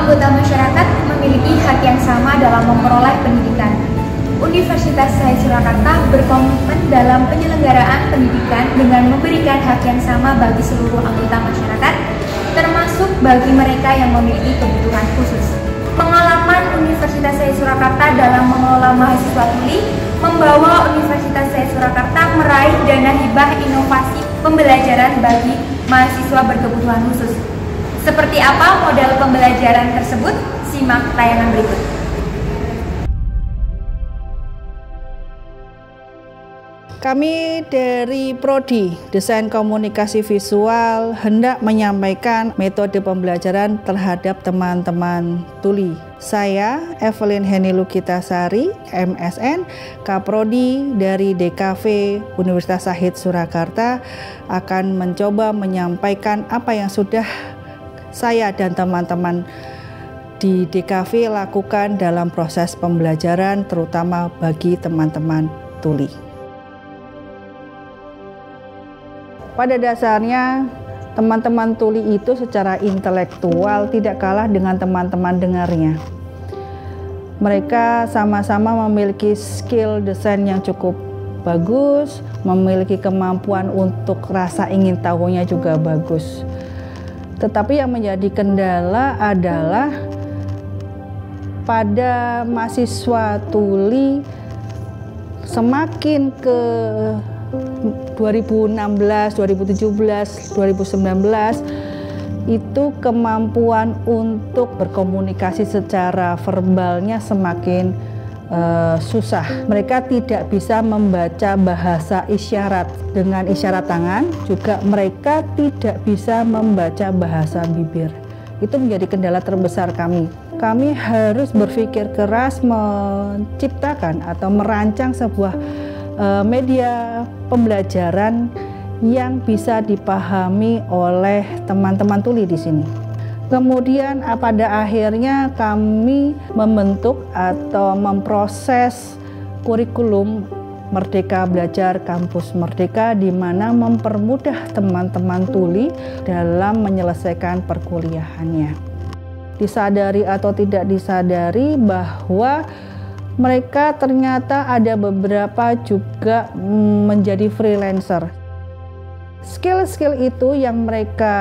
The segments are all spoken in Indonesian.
anggota masyarakat memiliki hak yang sama dalam memperoleh pendidikan. Universitas Syahid Surakarta berkomitmen dalam penyelenggaraan pendidikan dengan memberikan hak yang sama bagi seluruh anggota masyarakat, termasuk bagi mereka yang memiliki kebutuhan khusus. Pengalaman Universitas Syahid Surakarta dalam mengelola mahasiswa tuli membawa Universitas Syahid Surakarta meraih dana hibah inovasi pembelajaran bagi mahasiswa berkebutuhan khusus. Seperti apa model pembelajaran tersebut? Simak tayangan berikut. Kami dari Prodi Desain Komunikasi Visual hendak menyampaikan metode pembelajaran terhadap teman-teman tuli. Saya, Evelyn Heni Lukitasari, MSN, Kaprodi dari DKV Universitas Syahid Surakarta, akan mencoba menyampaikan apa yang sudah saya dan teman-teman di DKV lakukan dalam proses pembelajaran, terutama bagi teman-teman tuli. Pada dasarnya, teman-teman tuli itu secara intelektual tidak kalah dengan teman-teman dengarnya. Mereka sama-sama memiliki skill desain yang cukup bagus, memiliki kemampuan untuk rasa ingin tahunya juga bagus. Tetapi yang menjadi kendala adalah pada mahasiswa tuli semakin ke 2016, 2017, 2019 itu kemampuan untuk berkomunikasi secara verbalnya semakin susah. Mereka tidak bisa membaca bahasa isyarat dengan isyarat tangan, juga mereka tidak bisa membaca bahasa bibir. Itu menjadi kendala terbesar kami. Kami harus berpikir keras menciptakan atau merancang sebuah media pembelajaran yang bisa dipahami oleh teman-teman tuli di sini. Kemudian pada akhirnya kami membentuk atau memproses kurikulum Merdeka Belajar Kampus Merdeka, di mana mempermudah teman-teman tuli dalam menyelesaikan perkuliahannya. Disadari atau tidak disadari bahwa mereka ternyata ada beberapa juga menjadi freelancer. Skill-skill itu yang mereka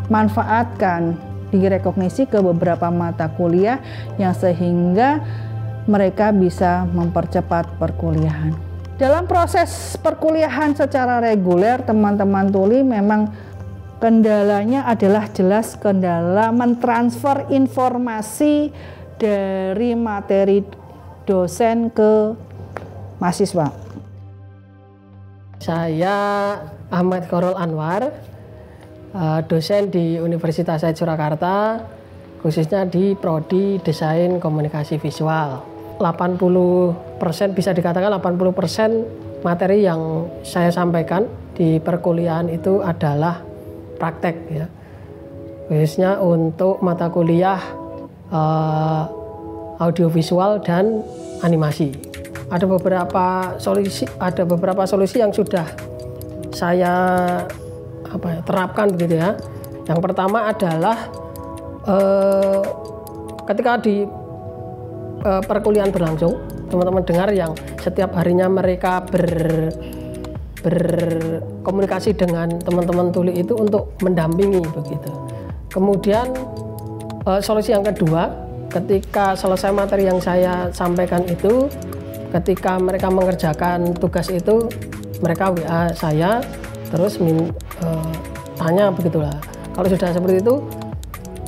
manfaatkan direkognisi ke beberapa mata kuliah yang sehingga mereka bisa mempercepat perkuliahan. Dalam proses perkuliahan secara reguler, teman-teman tuli memang kendalanya adalah jelas kendala mentransfer informasi dari materi dosen ke mahasiswa. Saya Ahmad Korol Anwar, dosen di Universitas Syahid Surakarta, khususnya di Prodi Desain Komunikasi Visual. 80% bisa dikatakan 80% materi yang saya sampaikan di perkuliahan itu adalah praktek, ya. Khususnya untuk mata kuliah audiovisual dan animasi. Ada beberapa solusi yang sudah saya terapkan begitu, ya. Yang pertama adalah ketika di perkuliahan berlangsung, teman-teman dengar yang setiap harinya mereka berkomunikasi dengan teman-teman tuli itu untuk mendampingi begitu. Kemudian solusi yang kedua, ketika selesai materi yang saya sampaikan itu, ketika mereka mengerjakan tugas itu, mereka WA saya, terus tanya begitulah. Kalau sudah seperti itu,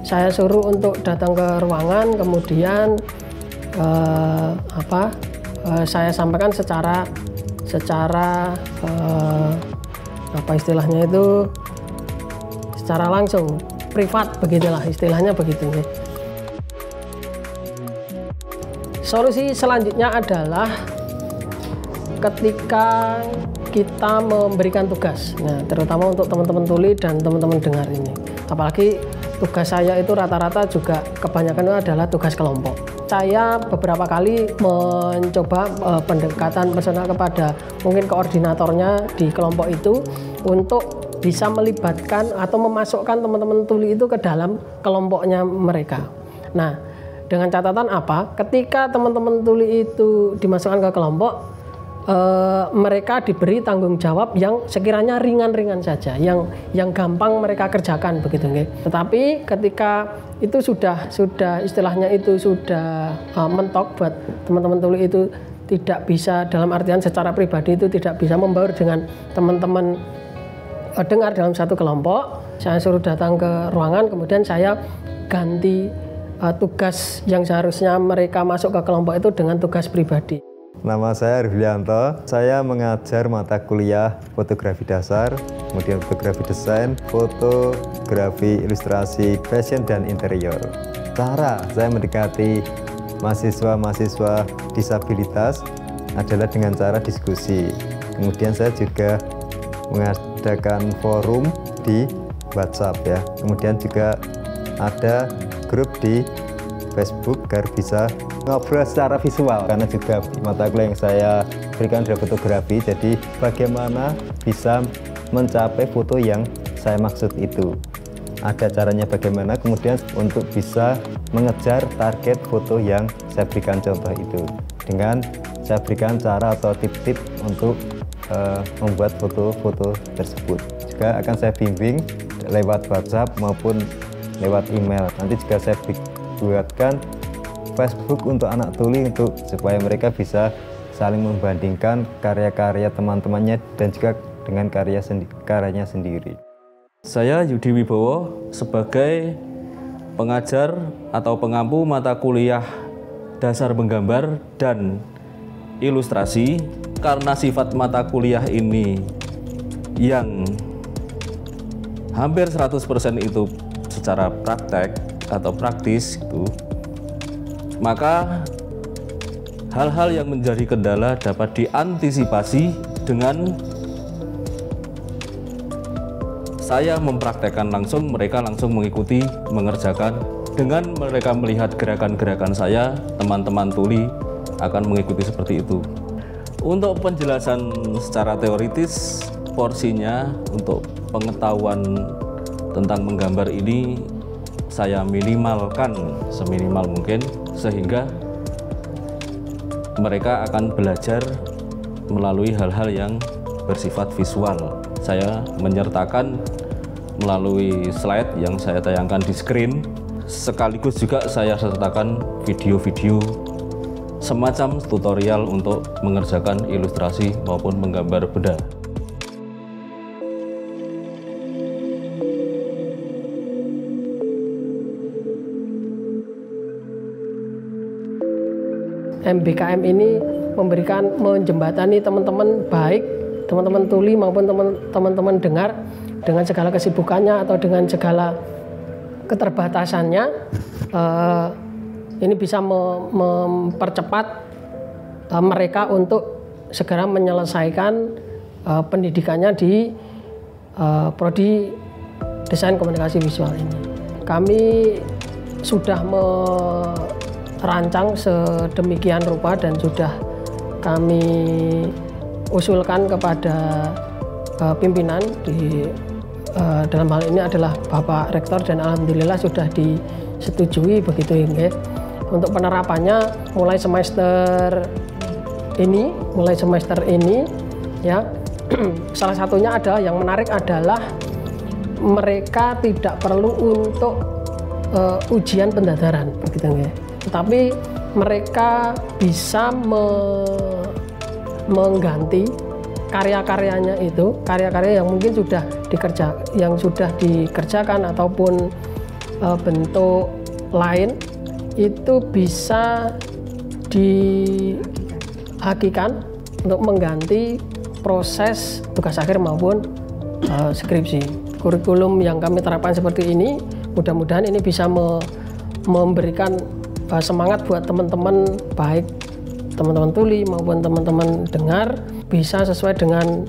saya suruh untuk datang ke ruangan, kemudian saya sampaikan secara istilahnya itu secara langsung, privat begitulah istilahnya begitu. Solusi selanjutnya adalah ketika kita memberikan tugas, nah, terutama untuk teman-teman tuli dan teman-teman dengar ini. Apalagi tugas saya itu rata-rata juga kebanyakan itu adalah tugas kelompok. Saya beberapa kali mencoba pendekatan personal kepada mungkin koordinatornya di kelompok itu untuk bisa melibatkan atau memasukkan teman-teman tuli itu ke dalam kelompoknya mereka. Nah, dengan catatan apa? Ketika teman-teman tuli itu dimasukkan ke kelompok, mereka diberi tanggung jawab yang sekiranya ringan-ringan saja, yang gampang mereka kerjakan begitu nggih. Tetapi ketika itu sudah istilahnya itu sudah mentok buat teman-teman tuli itu tidak bisa, dalam artian secara pribadi itu tidak bisa membaur dengan teman-teman dengar dalam satu kelompok, saya suruh datang ke ruangan, kemudian saya ganti tugas yang seharusnya mereka masuk ke kelompok itu dengan tugas pribadi. Nama saya Ariflianto, saya mengajar mata kuliah fotografi dasar, kemudian fotografi desain, fotografi ilustrasi, fashion, dan interior. Cara saya mendekati mahasiswa-mahasiswa disabilitas adalah dengan cara diskusi. Kemudian saya juga mengadakan forum di WhatsApp ya. Kemudian juga ada grup di Facebook agar bisa ngobrol secara visual, karena juga mata kuliah yang saya berikan adalah fotografi, jadi bagaimana bisa mencapai foto yang saya maksud itu. Ada caranya bagaimana, kemudian untuk bisa mengejar target foto yang saya berikan contoh itu, dengan saya berikan cara atau tip-tip untuk membuat foto-foto tersebut. Juga akan saya bimbing lewat WhatsApp maupun lewat email. Nanti juga saya buatkan Facebook untuk anak tuli supaya mereka bisa saling membandingkan karya-karya teman-temannya dan juga dengan karyanya sendiri. Saya Yudi Wibowo sebagai pengajar atau pengampu mata kuliah dasar menggambar dan ilustrasi. Karena sifat mata kuliah ini yang hampir 100% itu secara praktek atau praktis itu, maka hal-hal yang menjadi kendala dapat diantisipasi dengan saya mempraktekkan langsung, mereka langsung mengikuti, mengerjakan. Dengan mereka melihat gerakan-gerakan saya, teman-teman tuli akan mengikuti seperti itu. Untuk penjelasan secara teoritis, porsinya untuk pengetahuan tentang menggambar ini saya minimalkan seminimal mungkin, sehingga mereka akan belajar melalui hal-hal yang bersifat visual. Saya menyertakan melalui slide yang saya tayangkan di screen, sekaligus juga saya sertakan video-video semacam tutorial untuk mengerjakan ilustrasi maupun menggambar benda. MBKM ini menjembatani teman-teman, baik teman-teman tuli maupun teman-teman dengar, dengan segala kesibukannya atau dengan segala keterbatasannya. Ini bisa mempercepat mereka untuk segera menyelesaikan pendidikannya di prodi desain komunikasi visual ini. Kami sudah merancang sedemikian rupa dan sudah kami usulkan kepada pimpinan dalam hal ini adalah Bapak Rektor, dan alhamdulillah sudah disetujui begitu ya. Untuk penerapannya mulai semester ini ya. Salah satunya adalah yang menarik adalah mereka tidak perlu untuk ujian pendadaran begitu ya. Tetapi mereka bisa mengganti karya-karyanya itu, karya-karya yang mungkin sudah dikerjakan ataupun bentuk lain, itu bisa dihakikan untuk mengganti proses tugas akhir maupun skripsi. Kurikulum yang kami terapkan seperti ini, mudah-mudahan ini bisa memberikan semangat buat teman-teman, baik teman-teman tuli maupun teman-teman dengar, bisa sesuai dengan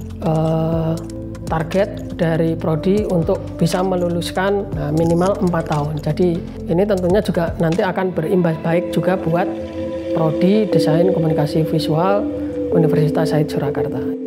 target dari prodi untuk bisa meluluskan minimal 4 tahun. Jadi ini tentunya juga nanti akan berimbas baik juga buat prodi desain komunikasi visual Universitas Said Surakarta.